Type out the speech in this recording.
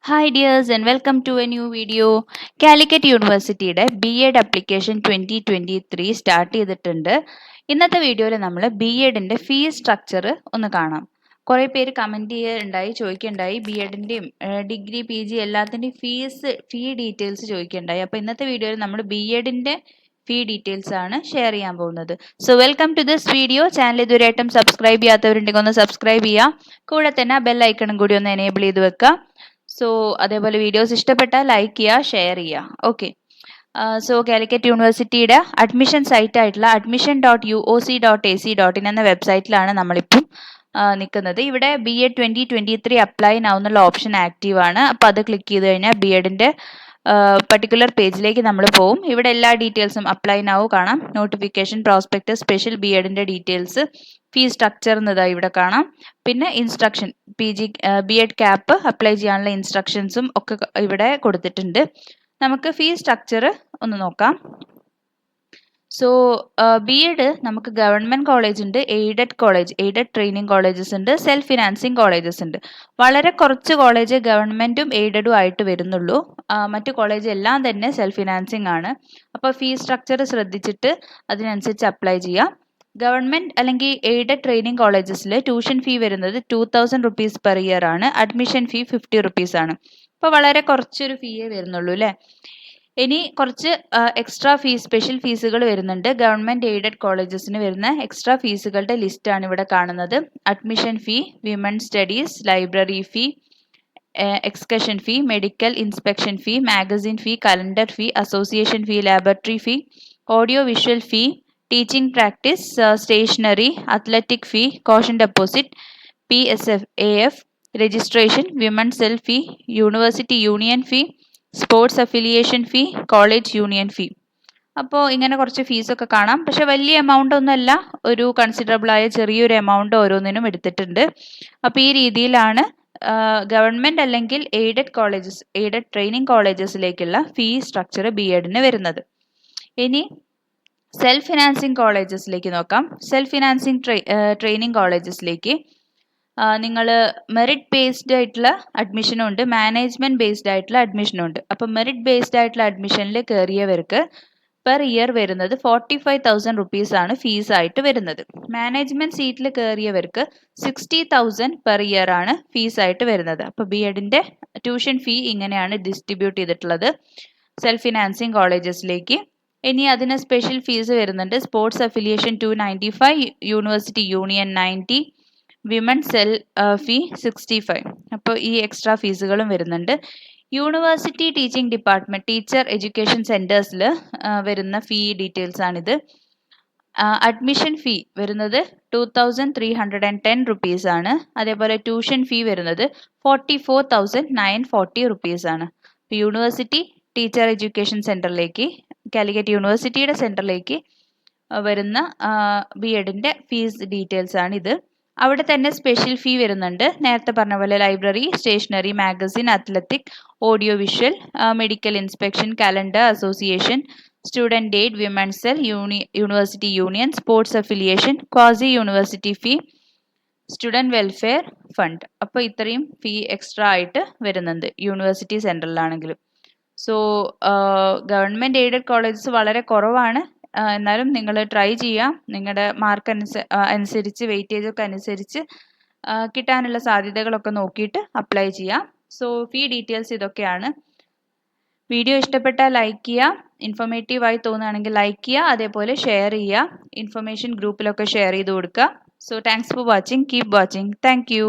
Hi dears and welcome to a new video. Calicut യൂണിവേഴ്സിറ്റിയുടെ B.Ed application 2023 start ചെയ്തിട്ടുണ്ട്. ഇന്നത്തെ വീഡിയോയിൽ നമ്മൾ B.Edന്റെ ഫീസ് സ്ട്രക്ചർ ഒന്ന് കാണാം. കുറേ പേര് കമൻറ്റ് ചെയ്യുകയുണ്ടായി, ചോദിക്കുകയുണ്ടായി B.Edന്റെയും ഡിഗ്രി പി ജി എല്ലാത്തിൻ്റെയും ഫീ ഡീറ്റെയിൽസ് ചോദിക്കുകയുണ്ടായി. അപ്പോൾ ഇന്നത്തെ വീഡിയോയിൽ നമ്മൾ B.Edന്റെ ഫീ ഡീറ്റെയിൽസ് ആണ് ഷെയർ ചെയ്യാൻ പോകുന്നത്. So welcome to this video. Channel ഇതുവരെയായിട്ടും സബ്സ്ക്രൈബ് ചെയ്യാത്തവരുണ്ടെങ്കിൽ ഒന്ന് സബ്സ്ക്രൈബ് ചെയ്യുക. കൂടെ തന്നെ ബെൽ ഐക്കണും കൂടി ഒന്ന് എനേബിൾ ചെയ്ത് വെക്കുക. സോ അതേപോലെ വീഡിയോസ് ഇഷ്ടപ്പെട്ടാൽ ലൈക്ക് ചെയ്യുക, ഷെയർ ചെയ്യുക. ഓക്കെ, സോ കാലിക്കറ്റ് യൂണിവേഴ്സിറ്റിയുടെ അഡ്മിഷൻ സൈറ്റ് ആയിട്ടുള്ള admission.uoc.ac.in എന്ന വെബ്സൈറ്റിലാണ് നമ്മളിപ്പം നിൽക്കുന്നത്. ഇവിടെ B.Ed 2023 അപ്ലൈ നൗ എന്നുള്ള ഓപ്ഷൻ ആക്റ്റീവ് ആണ്. അപ്പോൾ അത് ക്ലിക്ക് ചെയ്ത് കഴിഞ്ഞാൽ B.Edന്റെ പർട്ടിക്കുലർ പേജിലേക്ക് നമ്മൾ പോകും. ഇവിടെ എല്ലാ ഡീറ്റെയിൽസും അപ്ലൈ നൗ കാണാം, നോട്ടിഫിക്കേഷൻ, പ്രോസ്പെക്ടസ്, സ്പെഷ്യൽ B.Edന്റെ ഡീറ്റെയിൽസ്, ഫീ സ്ട്രക്ചർ എന്നതായി ഇവിടെ കാണാം. പിന്നെ ഇൻസ്ട്രക്ഷൻ, B.Ed ക്യാപ്പ് അപ്ലൈ ചെയ്യാനുള്ള ഇൻസ്ട്രക്ഷൻസും ഒക്കെ ഇവിടെ കൊടുത്തിട്ടുണ്ട്. നമുക്ക് ഫീ സ്ട്രക്ചർ ഒന്ന് നോക്കാം. സോ B.Ed നമുക്ക് ഗവൺമെൻറ് കോളേജ് ഉണ്ട്, എയ്ഡഡ് ട്രെയിനിങ് കോളേജസ് ഉണ്ട്, സെൽഫ് ഫിനാൻസിങ് കോളേജസ് ഉണ്ട്. വളരെ കുറച്ച് കോളേജ് ഗവൺമെൻറ്റും എയ്ഡഡും ആയിട്ട് വരുന്നുള്ളൂ. മറ്റു കോളേജ് എല്ലാം തന്നെ സെൽഫ് ഫിനാൻസിങ് ആണ്. അപ്പോൾ ഫീ സ്ട്രക്ചർ ശ്രദ്ധിച്ചിട്ട് അതിനനുസരിച്ച് അപ്ലൈ ചെയ്യാം. ഗവൺമെൻറ് അല്ലെങ്കിൽ എയ്ഡഡ് ട്രെയിനിങ് കോളേജസിൽ ട്യൂഷൻ ഫീ വരുന്നത് 2000 rupees പെർ ഇയർ ആണ്. അഡ്മിഷൻ ഫീ 50 rupees ആണ്. അപ്പോൾ വളരെ കുറച്ചൊരു ഫീയേ വരുന്നുള്ളൂ അല്ലേ. ഇനി കുറച്ച് എക്സ്ട്രാ ഫീസ്, സ്പെഷ്യൽ ഫീസുകൾ വരുന്നുണ്ട്. ഗവൺമെൻറ് എയ്ഡഡ് കോളേജസിന് വരുന്ന എക്സ്ട്രാ ഫീസുകളുടെ ലിസ്റ്റാണ് ഇവിടെ കാണുന്നത്. Admission fee, women studies, library fee, excursion fee, medical inspection fee, magazine fee, calendar fee, association fee, laboratory fee, audio visual fee, teaching practice, stationery, athletic fee, caution deposit, PSF, registration, women cell fee, university union fee, sports affiliation fee, college union fee. അപ്പോൾ ഇങ്ങനെ കുറച്ച് ഫീസൊക്കെ കാണാം. പക്ഷെ വലിയ amount ഒന്നുമല്ല, ഒരു considerable ആയ ചെറിയൊരു എമൗണ്ട് ഓരോന്നിനും എടുത്തിട്ടുണ്ട്. അപ്പോൾ ഈ രീതിയിലാണ് ഗവൺമെൻറ് അല്ലെങ്കിൽ എയ്ഡഡ് ട്രെയിനിങ് കോളേജസിലേക്കുള്ള ഫീ സ്ട്രക്ചർ B.Edന് വരുന്നത്. ഇനി സെൽഫ് ഫിനാൻസിങ് കോളേജസിലേക്ക് നോക്കാം. സെൽഫ് ഫിനാൻസിങ് ട്രെയിനിങ് കോളേജസിലേക്ക് നിങ്ങൾ മെറിറ്റ് ബേസ്ഡ് ആയിട്ടുള്ള അഡ്മിഷനും ഉണ്ട്, മാനേജ്മെൻറ്റ് ബേസ്ഡ് ആയിട്ടുള്ള അഡ്മിഷനും ഉണ്ട്. അപ്പോൾ മെറിറ്റ് ബേസ്ഡ് ആയിട്ടുള്ള അഡ്മിഷനിൽ കയറിയവർക്ക് പെർ ഇയർ വരുന്നത് 45,000 rupees ആണ് ഫീസായിട്ട് വരുന്നത്. മാനേജ്മെൻറ്റ് സീറ്റിൽ കയറിയവർക്ക് 60,000 പെർ ഇയർ ആണ് ഫീസായിട്ട് വരുന്നത്. അപ്പോൾ B.Edന്റെ ട്യൂഷൻ ഫീ ഇങ്ങനെയാണ് ഡിസ്ട്രിബ്യൂട്ട് ചെയ്തിട്ടുള്ളത് സെൽഫ് ഫിനാൻസിങ് കോളേജസിലേക്ക്. ഇനി അതിന് സ്പെഷ്യൽ ഫീസ് വരുന്നുണ്ട്. Sports affiliation 295, university union 90, women cell fee 65. അപ്പോൾ ഈ എക്സ്ട്രാ ഫീസുകളും വരുന്നുണ്ട്. University teaching department, teacher education സെൻറ്റേഴ്സിൽ വരുന്ന ഫീ ഡീറ്റെയിൽസ് ആണിത്. അഡ്മിഷൻ ഫീ വരുന്നത് 2,310 rupees ആണ്. അതേപോലെ ട്യൂഷൻ ഫീ വരുന്നത് 44,940 rupees ആണ്. യൂണിവേഴ്സിറ്റി ടീച്ചർ എഡ്യൂക്കേഷൻ സെൻറ്ററിലേക്ക്, കാലിക്കറ്റ് യൂണിവേഴ്സിറ്റിയുടെ സെൻറ്ററിലേക്ക് വരുന്ന B.Edന്റെ ഫീസ് ഡീറ്റെയിൽസ് ആണ് ഇത്. അവിടെ തന്നെ സ്പെഷ്യൽ ഫീ വരുന്നുണ്ട്. നേരത്തെ പറഞ്ഞ പോലെ library, stationery, magazine, athletic, audio visual, medical inspection, calendar, association, student aid, women cell, university union, sports affiliation, quasi university fee, student welfare fund. അപ്പോൾ ഇത്രയും ഫീ എക്സ്ട്രാ ആയിട്ട് വരുന്നുണ്ട് യൂണിവേഴ്സിറ്റി സെൻറ്ററിലാണെങ്കിലും. സോ ഗവൺമെൻറ് എയ്ഡഡ് കോളേജസ് വളരെ കുറവാണ്. എന്നാലും നിങ്ങൾ try ചെയ്യാം. നിങ്ങളുടെ മാർക്ക് അനുസരിച്ച്, വെയിറ്റേജ് ഒക്കെ അനുസരിച്ച് കിട്ടാനുള്ള സാധ്യതകളൊക്കെ നോക്കിയിട്ട് അപ്ലൈ ചെയ്യാം. സോ ഫീ ഡീറ്റെയിൽസ് ഇതൊക്കെയാണ്. വീഡിയോ ഇഷ്ടപ്പെട്ടാൽ ലൈക്ക് ചെയ്യുക, ഇൻഫോർമേറ്റീവായി തോന്നുകയാണെങ്കിൽ ലൈക്ക് ചെയ്യുക, അതേപോലെ ഷെയർ ചെയ്യുക, ഇൻഫർമേഷൻ ഗ്രൂപ്പിലൊക്കെ ഷെയർ ചെയ്ത് കൊടുക്കുക. So thanks for watching, keep watching, thank you.